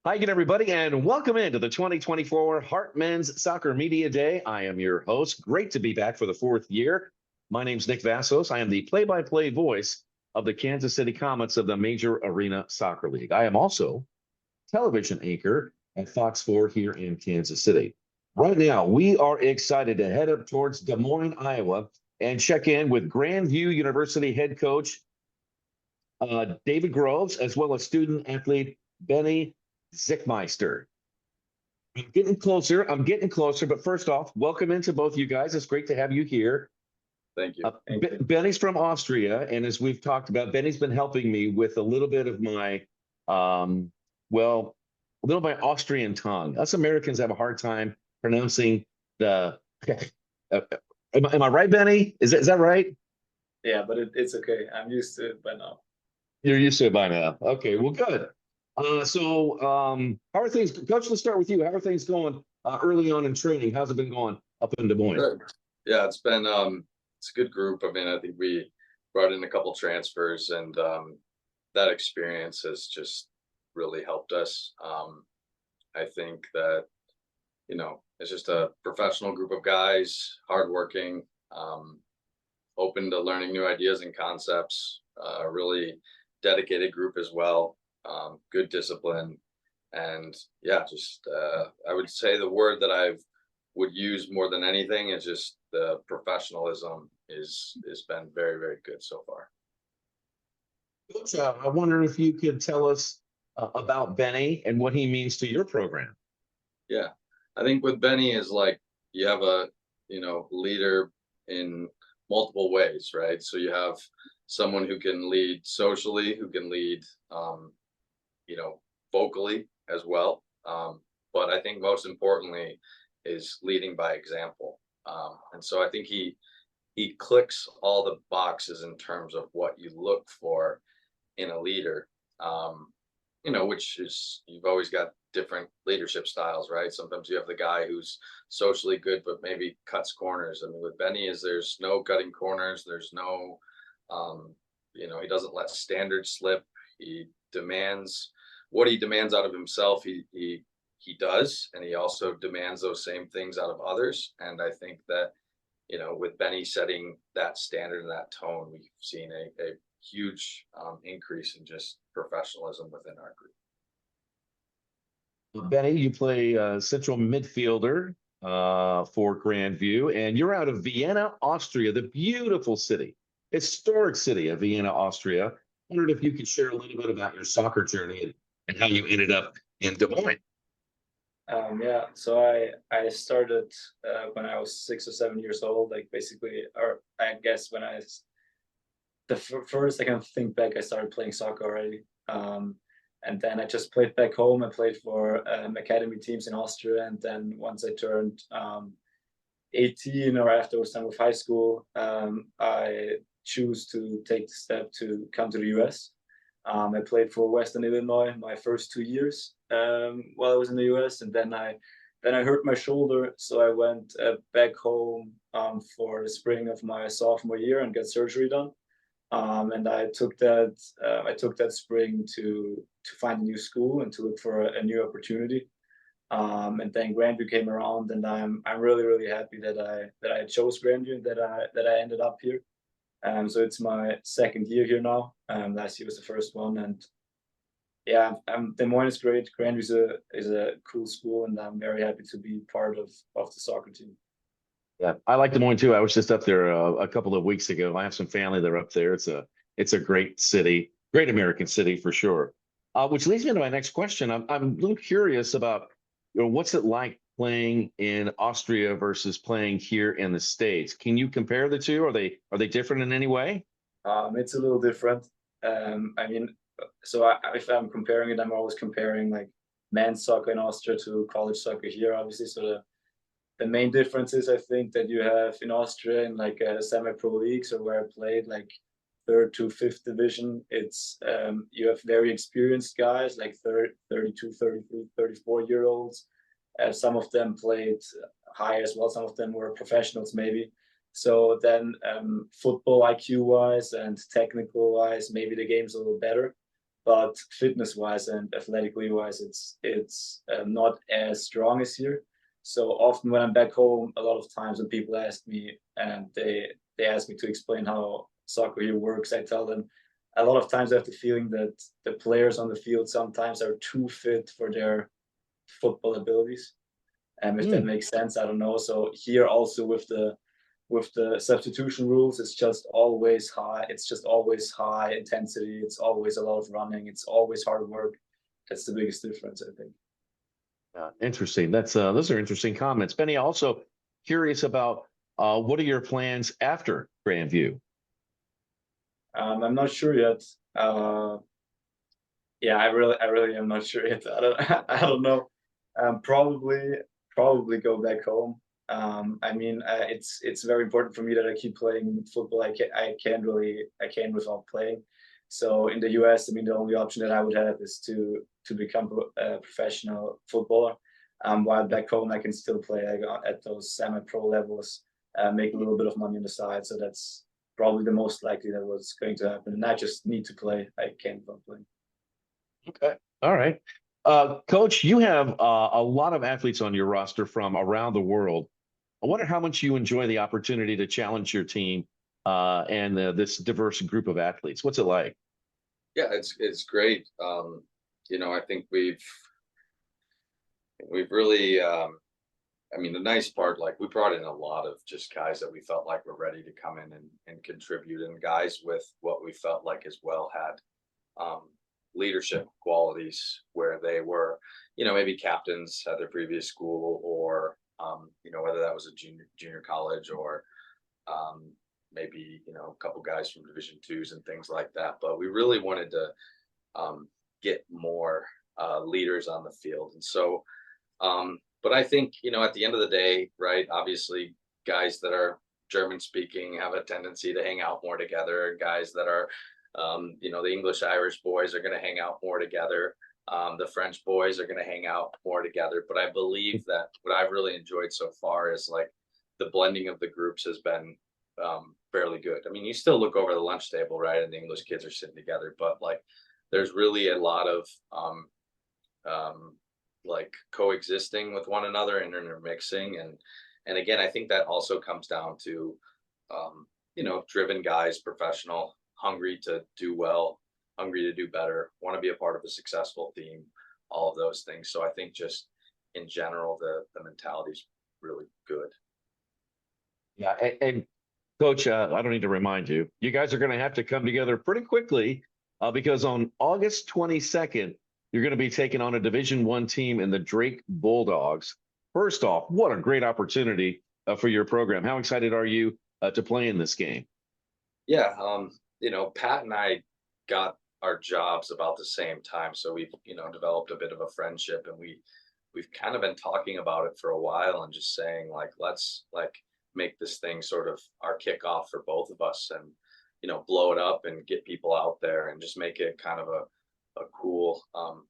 Hi again, everybody, and welcome into the 2024 Heart Men's Soccer Media Day. I am your host. Great to be back for the fourth year. My name's Nick Vassos. I am the play-by-play voice of the Kansas City Comets of the Major Arena Soccer League. I am also television anchor at Fox 4 here in Kansas City. Right now, we are excited to head up towards Des Moines, Iowa, and check in with Grandview University head coach David Groves, as well as student athlete Benny Zickmeister. I'm getting closer. But first off, welcome into both you guys. It's great to have you here. Thank you. Benny's from Austria, and as we've talked about, Benny's been helping me with a little bit of my, well, a little of my Austrian tongue. Us Americans have a hard time pronouncing the. Am I right, Benny? Is that right? Yeah, but it's okay. I'm used to it by now. You're used to it by now. Okay, well, good. How are things, Coach? Let's start with you. How are things going early on in training? How's it been going up in Des Moines? Good. Yeah, it's a good group. I mean, I think we brought in a couple transfers, and that experience has just really helped us. I think that it's just a professional group of guys, hardworking, open to learning new ideas and concepts. Really dedicated group as well. Good discipline, and yeah, just I would say the word that I would use more than anything is just the professionalism is been very, very good so far. Coach, I wonder if you could tell us about Benny and what he means to your program. Yeah, I think with Benny is like you have a leader in multiple ways, right? So you have someone who can lead socially, who can lead you know, vocally as well. But I think most importantly is leading by example. And so I think he clicks all the boxes in terms of what you look for in a leader. Which is you've always got different leadership styles, right? Sometimes you have the guy who's socially good but maybe cuts corners. I mean, with Benny is there's no cutting corners, there's no he doesn't let standards slip. He demands what he demands out of himself, he does, and he also demands those same things out of others. And I think that with Benny setting that standard and that tone, we've seen a huge increase in just professionalism within our group. Benny, you play central midfielder for Grandview, and you're out of Vienna, Austria, the beautiful city, historic city of Vienna, Austria. I wondered if you could share a little bit about your soccer journey and how you ended up in Des Moines. Yeah, so I started when I was 6 or 7 years old, like basically, or I guess when first I can think back, I started playing soccer already. And then I just played back home. I played for academy teams in Austria. And then once I turned 18 or after I was done with high school, I choose to take the step to come to the US. I played for Western Illinois my first 2 years while I was in the US, and then I hurt my shoulder, so I went back home for the spring of my sophomore year and got surgery done. And I took that spring to find a new school and to look for a new opportunity. And then Grandview came around, and I'm really, really happy that I chose Grandview, that I ended up here. So it's my second year here now. Last year was the first one, and yeah, Des Moines is great. Grandview is a cool school, and I'm very happy to be part of the soccer team. Yeah, I like Des Moines too. I was just up there a couple of weeks ago. I have some family that are up there. It's a great city, great American city for sure. Which leads me to my next question. I'm a little curious about what's it like playing in Austria versus playing here in the States. Can you compare the two? Are they different in any way? It's a little different. I mean, so if I'm comparing it, I'm always comparing like men's soccer in Austria to college soccer here, obviously. So the main difference is I think that you have in Austria in like semi-pro leagues or where I played like third to fifth division, it's you have very experienced guys like 32, 33, 34-year olds. Some of them played high as well. Some of them were professionals maybe. So then football IQ wise and technical wise, maybe the game's a little better. but fitness wise and athletically wise, it's not as strong as here. So often when I'm back home, a lot of times when people ask me and they ask me to explain how soccer here works, I tell them a lot of times I have the feeling that the players on the field sometimes are too fit for their football abilities. If that Mm, makes sense, I don't know. So here also with the substitution rules, it's just always high. It's just always high intensity. It's always a lot of running. It's always hard work. That's the biggest difference, I think. interesting. Those are interesting comments. Benny, also curious about what are your plans after Grandview? I'm not sure yet. Yeah, I really am not sure yet. I don't know. Probably go back home. I mean, it's very important for me that I keep playing football. I can't without playing. So in the US, I mean, the only option that I would have is to become a professional footballer. While back home, I can still play at those semi-pro levels, make a little bit of money on the side. So that's probably the most likely that was going to happen. And I just need to play. I can't stop playing. Okay. All right. Coach, you have a lot of athletes on your roster from around the world. I wonder how much you enjoy the opportunity to challenge your team and this diverse group of athletes. What's it like? Yeah, it's great. I think we've really I mean, the nice part, like we brought in a lot of just guys that we felt like were ready to come in and contribute, and guys with what we felt like as well had um, leadership qualities where they were, maybe captains at their previous school, or whether that was a junior college, or maybe a couple guys from Division twos and things like that. But we really wanted to get more leaders on the field, and so. But I think, at the end of the day, right, obviously guys that are German speaking have a tendency to hang out more together. Guys that are, the English Irish boys are going to hang out more together. The French boys are going to hang out more together. But I believe that what I've really enjoyed so far is like the blending of the groups has been fairly good. I mean, you still look over the lunch table, right, and the English kids are sitting together, but like there's really a lot of like coexisting with one another and intermixing, and again, I think that also comes down to driven guys, professional, hungry to do well, hungry to do better, want to be a part of a successful team, all of those things. So I think just in general the mentality is really good. Yeah. And Coach, I don't need to remind you, you guys are going to have to come together pretty quickly because on August 22nd, you're going to be taking on a Division I team in the Drake Bulldogs. First off, what a great opportunity for your program. How excited are you to play in this game? Yeah, Pat and I got our jobs about the same time, so we've developed a bit of a friendship, and we've kind of been talking about it for a while and just saying like let's like make this thing sort of our kickoff for both of us, and blow it up and get people out there and just make it kind of a cool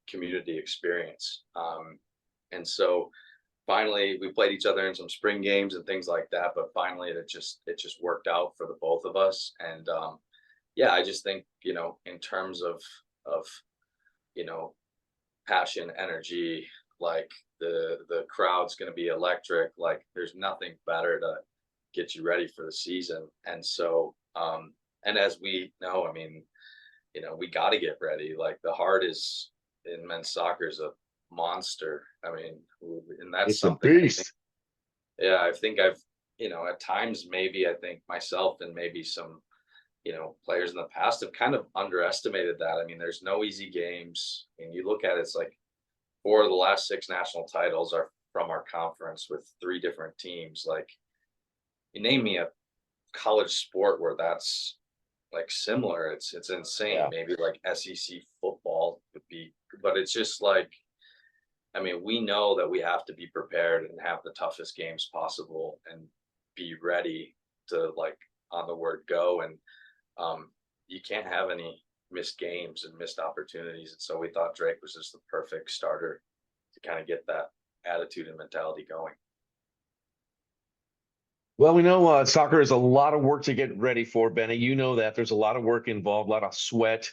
community experience. And so finally we played each other in some spring games and things like that, but finally it just worked out for the both of us. And yeah, I just think in terms of you know passion, energy, like the crowd's going to be electric. Like there's nothing better to get you ready for the season. And so and as we know, I mean, we got to get ready. Like the heart is in men's soccer is a monster. I mean, and that's It's a something I think, beast. yeah, I think I've, at times maybe I think myself and maybe some, players in the past have kind of underestimated that. I mean, there's no easy games. I mean, you look at it, it's like 4 of the last 6 national titles are from our conference with 3 different teams. Like, you name me a college sport where that's like similar. It's insane. Yeah. Maybe like SEC football would be, but it's just like, I mean, we know that we have to be prepared and have the toughest games possible and be ready to like on the word go. And you can't have any missed games and missed opportunities. And so we thought Drake was just the perfect starter to kind of get that attitude and mentality going. Well, we know soccer is a lot of work to get ready for, Benny. You know that there's a lot of work involved, a lot of sweat,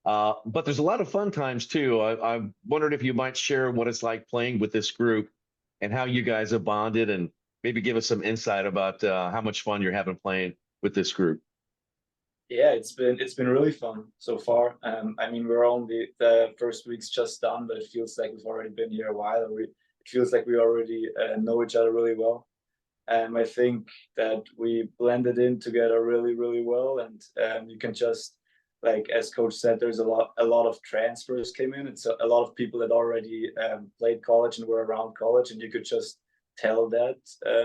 But there's a lot of fun times too. I wondered if you might share what it's like playing with this group and how you guys have bonded, and maybe give us some insight about how much fun you're having playing with this group. Yeah, it's been really fun so far. I mean, we're only the first week's just done, but it feels like we've already been here a while. It feels like we already know each other really well. I think that we blended in together really, really well, and you can just, like as Coach said, there's a lot of transfers came in, and so a lot of people that already played college and were around college, and you could just tell that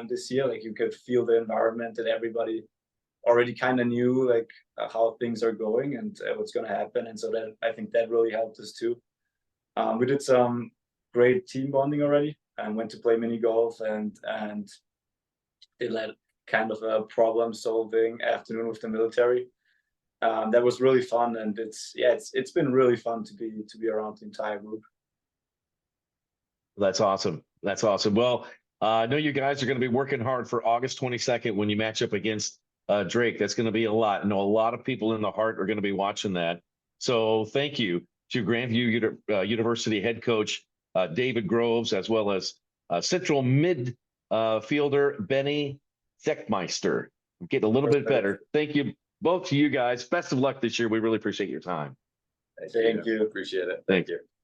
this year, like you could feel the environment that everybody already kind of knew, like how things are going and what's going to happen, and so that I think that really helped us too. We did some great team bonding already, and went to play mini golf, and it led kind of a problem solving afternoon with the military. That was really fun, and it's been really fun to be around the entire group. That's awesome. That's awesome. Well, I know you guys are going to be working hard for August 22nd when you match up against Drake. That's going to be a lot. I know a lot of people in the Heart are going to be watching that. So thank you to Grandview University head coach David Groves, as well as Central midfielder Benny Zeckmeister. I'm getting a little bit better. Thank you both to you guys. Best of luck this year. We really appreciate your time. Thank you. Appreciate it. Thank Thank you.